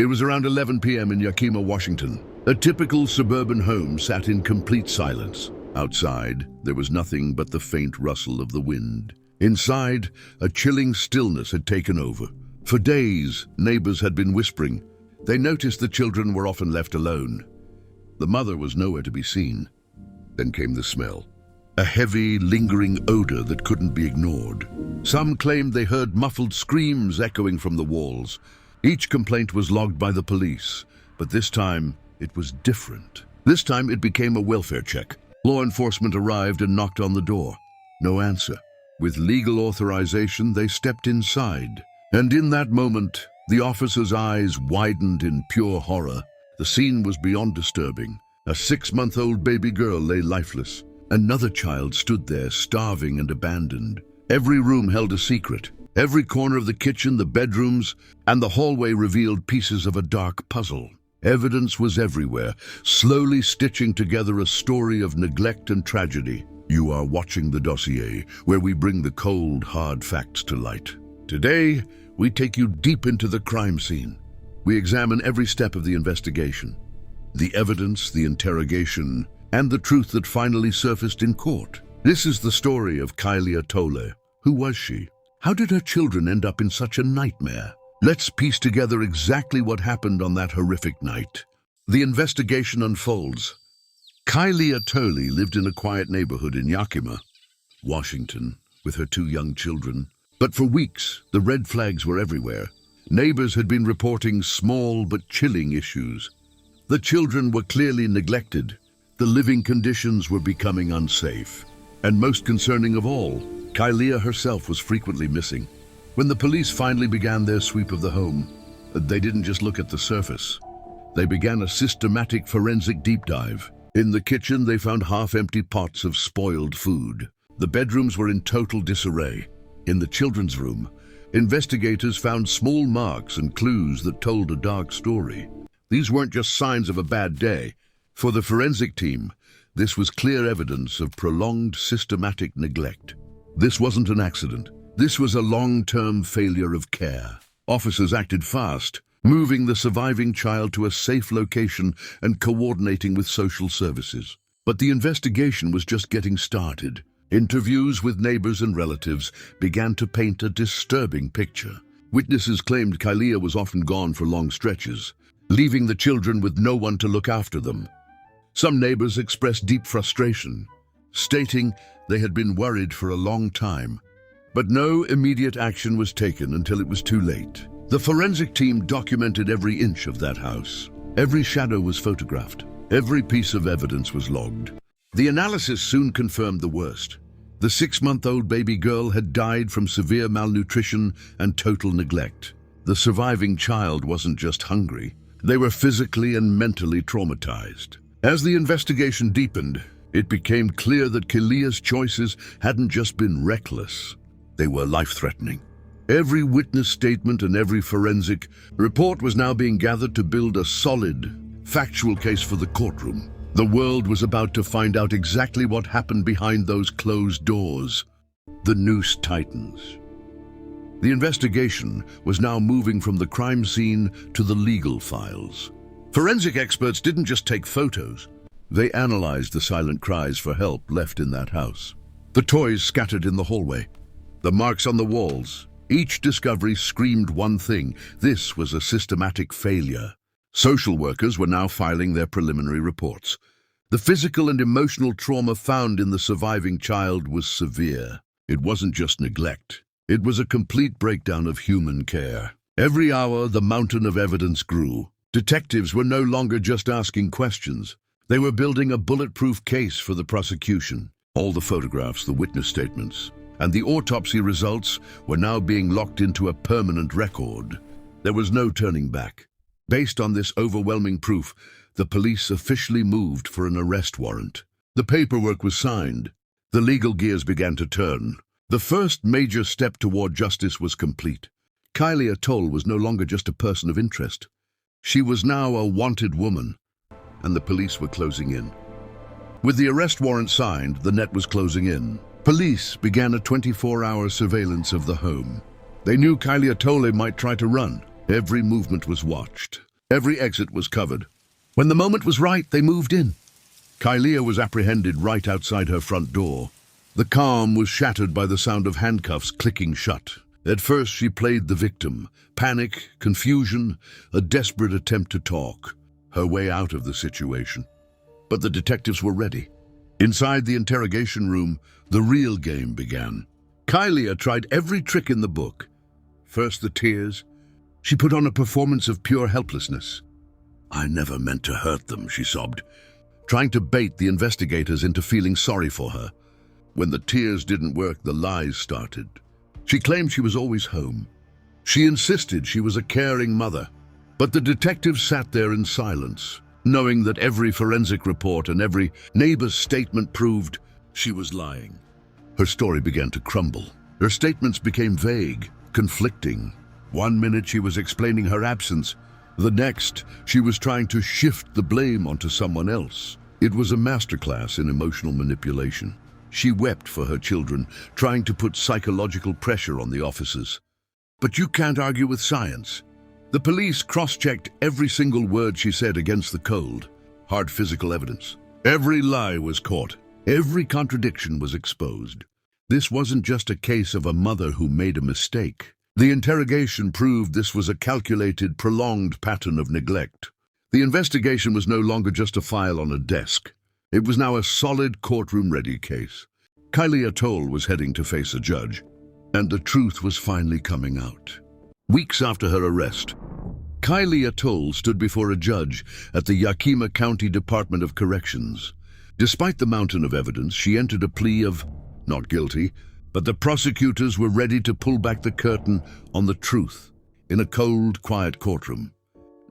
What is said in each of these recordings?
It was around 11 p.m. in Yakima, Washington. A typical suburban home sat in complete silence. Outside, there was nothing but the faint rustle of the wind. Inside, a chilling stillness had taken over. For days, neighbors had been whispering. They noticed the children were often left alone. The mother was nowhere to be seen. Then came the smell. A heavy, lingering odor that couldn't be ignored. Some claimed they heard muffled screams echoing from the walls. Each complaint was logged by the police, but this time it was different. This time it became a welfare check. Law enforcement arrived and knocked on the door. No answer. With legal authorization, they stepped inside. And in that moment, the officer's eyes widened in pure horror. The scene was beyond disturbing. A 6-month-old baby girl lay lifeless. Another child stood there, starving and abandoned. Every room held a secret. Every corner of the kitchen, the bedrooms, and the hallway revealed pieces of a dark puzzle. Evidence was everywhere, slowly stitching together a story of neglect and tragedy. You are watching the Dossier, where we bring the cold, hard facts to light. Today, we take you deep into the crime scene. We examine every step of the investigation, the evidence, the interrogation, and the truth that finally surfaced in court. This is the story of Kyleah Tolle. Who was she? How did her children end up in such a nightmare? Let's piece together exactly what happened on that horrific night. The investigation unfolds. Kyleah Tolle lived in a quiet neighborhood in Yakima, Washington, with her 2 young children. But for weeks, the red flags were everywhere. Neighbors had been reporting small but chilling issues. The children were clearly neglected. The living conditions were becoming unsafe. And most concerning of all, Kyleah herself was frequently missing. When the police finally began their sweep of the home, they didn't just look at the surface. They began a systematic forensic deep dive. In the kitchen, they found half-empty pots of spoiled food. The bedrooms were in total disarray. In the children's room, investigators found small marks and clues that told a dark story. These weren't just signs of a bad day. For the forensic team, this was clear evidence of prolonged systematic neglect. This wasn't an accident. This was a long-term failure of care. Officers acted fast, moving the surviving child to a safe location and coordinating with social services. But the investigation was just getting started. Interviews with neighbors and relatives began to paint a disturbing picture. Witnesses claimed Kyleah was often gone for long stretches, leaving the children with no one to look after them. Some neighbors expressed deep frustration, stating they had been worried for a long time. But no immediate action was taken until it was too late. The forensic team documented every inch of that house. Every shadow was photographed. Every piece of evidence was logged. The analysis soon confirmed the worst. The 6-month-old baby girl had died from severe malnutrition and total neglect. The surviving child wasn't just hungry. They were physically and mentally traumatized. As the investigation deepened, it became clear that Kyleah's choices hadn't just been reckless. They were life-threatening. Every witness statement and every forensic report was now being gathered to build a solid, factual case for the courtroom. The world was about to find out exactly what happened behind those closed doors. The noose tightens. The investigation was now moving from the crime scene to the legal files. Forensic experts didn't just take photos. They analyzed the silent cries for help left in that house. The toys scattered in the hallway. The marks on the walls. Each discovery screamed one thing: this was a systematic failure. Social workers were now filing their preliminary reports. The physical and emotional trauma found in the surviving child was severe. It wasn't just neglect. It was a complete breakdown of human care. Every hour, the mountain of evidence grew. Detectives were no longer just asking questions. They were building a bulletproof case for the prosecution. All the photographs, the witness statements, and the autopsy results were now being locked into a permanent record. There was no turning back. Based on this overwhelming proof, the police officially moved for an arrest warrant. The paperwork was signed. The legal gears began to turn. The first major step toward justice was complete. Kyleah Tolle was no longer just a person of interest. She was now a wanted woman, and the police were closing in. With the arrest warrant signed, the net was closing in. Police began a 24-hour surveillance of the home. They knew Kyleah Tolle might try to run. Every movement was watched. Every exit was covered. When the moment was right, they moved in. Kyleah was apprehended right outside her front door. The calm was shattered by the sound of handcuffs clicking shut. At first, she played the victim. Panic, confusion, a desperate attempt to talk her way out of the situation. But the detectives were ready. Inside the interrogation room, the real game began. Kyleah tried every trick in the book. First, the tears. She put on a performance of pure helplessness. "I never meant to hurt them," she sobbed, trying to bait the investigators into feeling sorry for her. When the tears didn't work, the lies started. She claimed she was always home. She insisted she was a caring mother. But the detectives sat there in silence, knowing that every forensic report and every neighbor's statement proved she was lying. Her story began to crumble. Her statements became vague, conflicting. One minute she was explaining her absence. The next, she was trying to shift the blame onto someone else. It was a masterclass in emotional manipulation. She wept for her children, trying to put psychological pressure on the officers. But you can't argue with science. The police cross-checked every single word she said against the cold, hard physical evidence. Every lie was caught. Every contradiction was exposed. This wasn't just a case of a mother who made a mistake. The interrogation proved this was a calculated, prolonged pattern of neglect. The investigation was no longer just a file on a desk. It was now a solid courtroom-ready case. Kyleah Tolle was heading to face a judge, and the truth was finally coming out. Weeks after her arrest, Kyleah Tolle stood before a judge at the Yakima County Department of Corrections. Despite the mountain of evidence, she entered a plea of not guilty, but the prosecutors were ready to pull back the curtain on the truth in a cold, quiet courtroom.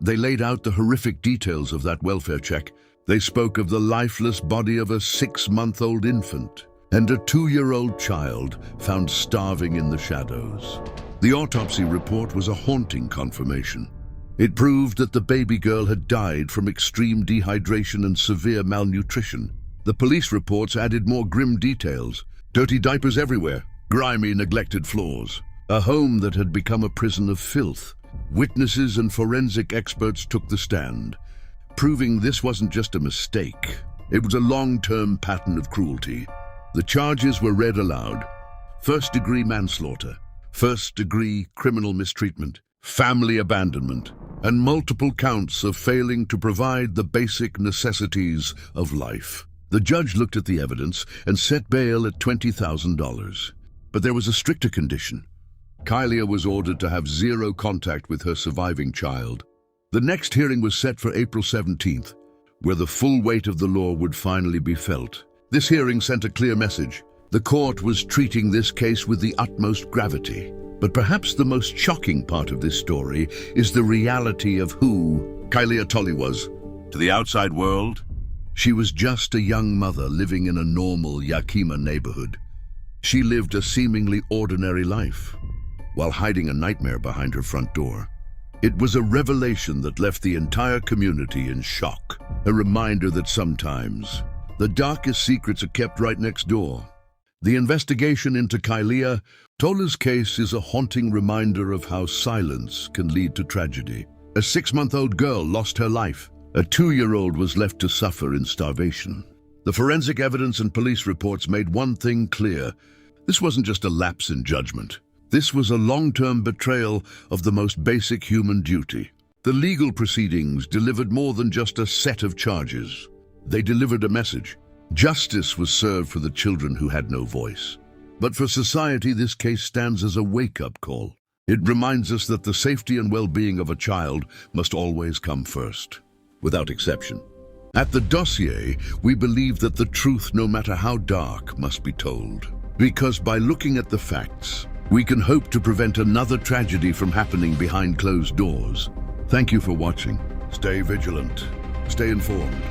They laid out the horrific details of that welfare check. They spoke of the lifeless body of a 6-month-old infant and a 2-year-old child found starving in the shadows. The autopsy report was a haunting confirmation. It proved that the baby girl had died from extreme dehydration and severe malnutrition. The police reports added more grim details: dirty diapers everywhere, grimy, neglected floors, a home that had become a prison of filth. Witnesses and forensic experts took the stand, proving this wasn't just a mistake. It was a long-term pattern of cruelty. The charges were read aloud: first-degree manslaughter, first-degree criminal mistreatment, family abandonment, and multiple counts of failing to provide the basic necessities of life. The judge looked at the evidence and set bail at $20,000. But there was a stricter condition. Kyleah was ordered to have zero contact with her surviving child. The next hearing was set for April 17th, where the full weight of the law would finally be felt. This hearing sent a clear message. The court was treating this case with the utmost gravity. But perhaps the most shocking part of this story is the reality of who Kyleah Tolle was. To the outside world, she was just a young mother living in a normal Yakima neighborhood. She lived a seemingly ordinary life, while hiding a nightmare behind her front door. It was a revelation that left the entire community in shock, a reminder that sometimes the darkest secrets are kept right next door. The investigation into Kyleah Tolle's case is a haunting reminder of how silence can lead to tragedy. A 6-month-old girl lost her life. A 2-year-old was left to suffer in starvation. The forensic evidence and police reports made one thing clear: this wasn't just a lapse in judgment. This was a long-term betrayal of the most basic human duty. The legal proceedings delivered more than just a set of charges. They delivered a message. Justice was served for the children who had no voice. But for society, this case stands as a wake-up call. It reminds us that the safety and well-being of a child must always come first, without exception. At the Dossier, we believe that the truth, no matter how dark, must be told. Because by looking at the facts, we can hope to prevent another tragedy from happening behind closed doors. Thank you for watching. Stay vigilant. Stay informed.